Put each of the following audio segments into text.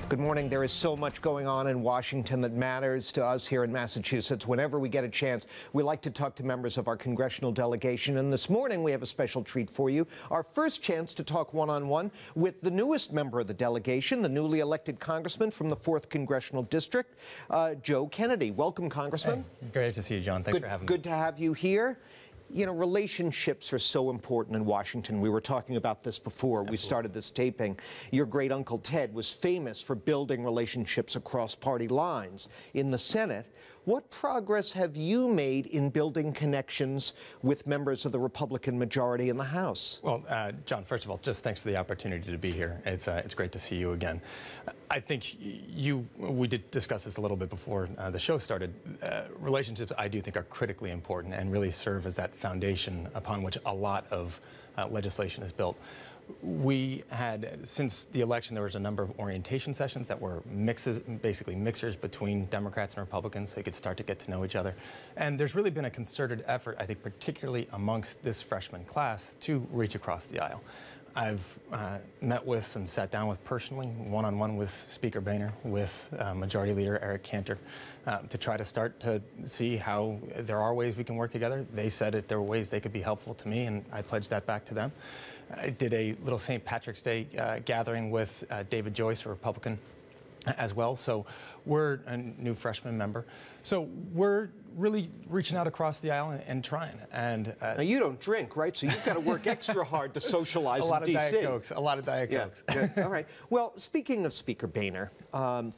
Good morning. There is so much going on in Washington that matters to us here in Massachusetts. Whenever we get a chance, we like to talk to members of our congressional delegation. And this morning, we have a special treat for you. Our first chance to talk one-on-one with the newest member of the delegation, the newly elected congressman from the 4th Congressional District, Joe Kennedy. Welcome, Congressman. Hey, great to see you, John. Thanks for having me. Good to have you here. You know, relationships are so important in Washington. We were talking about this before we started this taping. Your great uncle Ted was famous for building relationships across party lines in the Senate. What progress have you made in building connections with members of the Republican majority in the House? Well, John, first of all, just thanks for the opportunity to be here. It's great to see you again. I think we did discuss this a little bit before the show started. Relationships, I do think, are critically important and really serve as that foundation upon which a lot of legislation is built. We had, since the election, there was a number of orientation sessions that were basically mixers between Democrats and Republicans, so you could start to get to know each other. And there's really been a concerted effort, I think, particularly amongst this freshman class, to reach across the aisle. I've met with and sat down with personally, one-on-one with Speaker Boehner, with Majority Leader Eric Cantor, to try to start to see how there are ways we can work together. They said if there were ways they could be helpful to me, and I pledged that back to them. I did a little St. Patrick's Day gathering with David Joyce, a Republican, as well. So we're a new freshman member. So we're really reaching out across the aisle and trying. And now you don't drink, right? So you've got to work extra hard to socialize in D.C. A lot of Diet Cokes. Yeah. All right. Well, speaking of Speaker Boehner,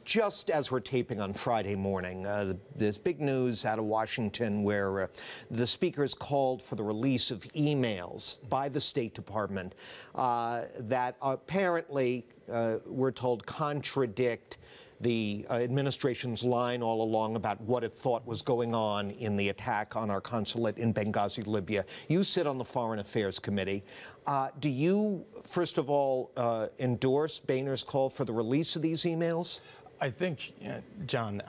just as we're taping on Friday morning, there's big news out of Washington where the Speaker has called for the release of emails by the State Department that apparently, we're told, contradict the administration's line all along about what it thought was going on in the attack on our consulate in Benghazi, Libya. You sit on the Foreign Affairs Committee. Do you, first of all, endorse Boehner's call for the release of these emails? I think, John,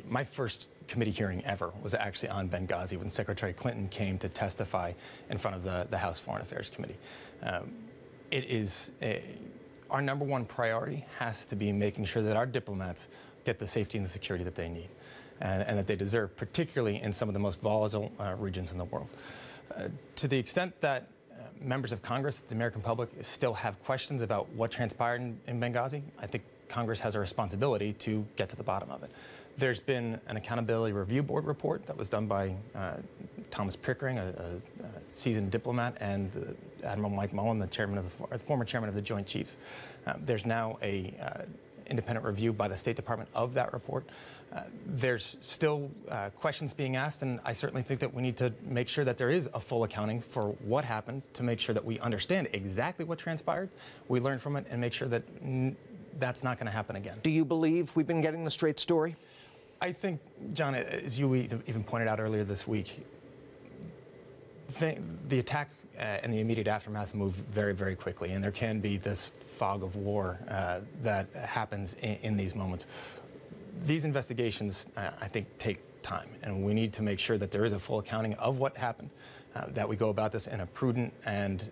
my first committee hearing ever was actually on Benghazi when Secretary Clinton came to testify in front of the House Foreign Affairs Committee. It is our number one priority has to be making sure that our diplomats get the safety and the security that they need and that they deserve, particularly in some of the most volatile regions in the world. To the extent that members of Congress, the American public, still have questions about what transpired in Benghazi, I think Congress has a responsibility to get to the bottom of it. There's been an Accountability Review Board report that was done by Thomas Pickering, a seasoned diplomat, and Admiral Mike Mullen, the former chairman of the Joint Chiefs. There's now a independent review by the State Department of that report. There's still questions being asked, and I certainly think that we need to make sure that there is a full accounting for what happened to make sure that we understand exactly what transpired, we learn from it, and make sure that that's not going to happen again. Do you believe we've been getting the straight story? I think, John, as you even pointed out earlier this week, the attack and the immediate aftermath moved very, very quickly, and there can be this fog of war that happens in these moments. These investigations, I think, take time, and we need to make sure that there is a full accounting of what happened, that we go about this in a prudent and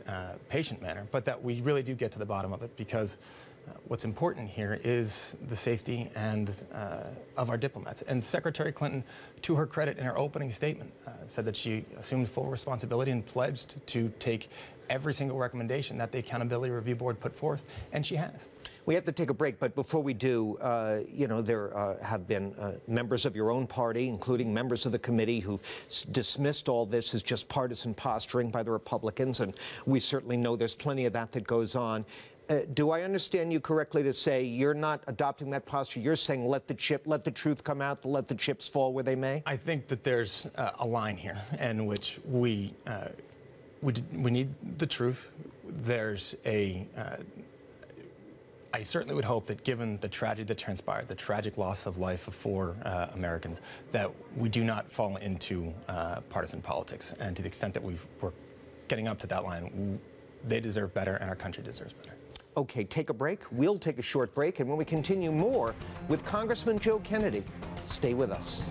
patient manner, but that we really do get to the bottom of it, because what's important here is the safety of our diplomats. And Secretary Clinton, to her credit, in her opening statement, said that she assumed full responsibility and pledged to take every single recommendation that the Accountability Review Board put forth, and she has. We have to take a break, but before we do, you know, there have been members of your own party, including members of the committee, who've dismissed all this as just partisan posturing by the Republicans, and we certainly know there's plenty of that goes on. Do I understand you correctly to say you're not adopting that posture? You're saying let the truth come out, let the chips fall where they may? I think that there's a line here in which we need the truth. There's I certainly would hope that, given the tragedy that transpired, the tragic loss of life of 4 Americans, that we do not fall into partisan politics. And to the extent that we're getting up to that line, they deserve better and our country deserves better. Okay, take a break. We'll take a short break, and when we continue, more with Congressman Joe Kennedy. Stay with us.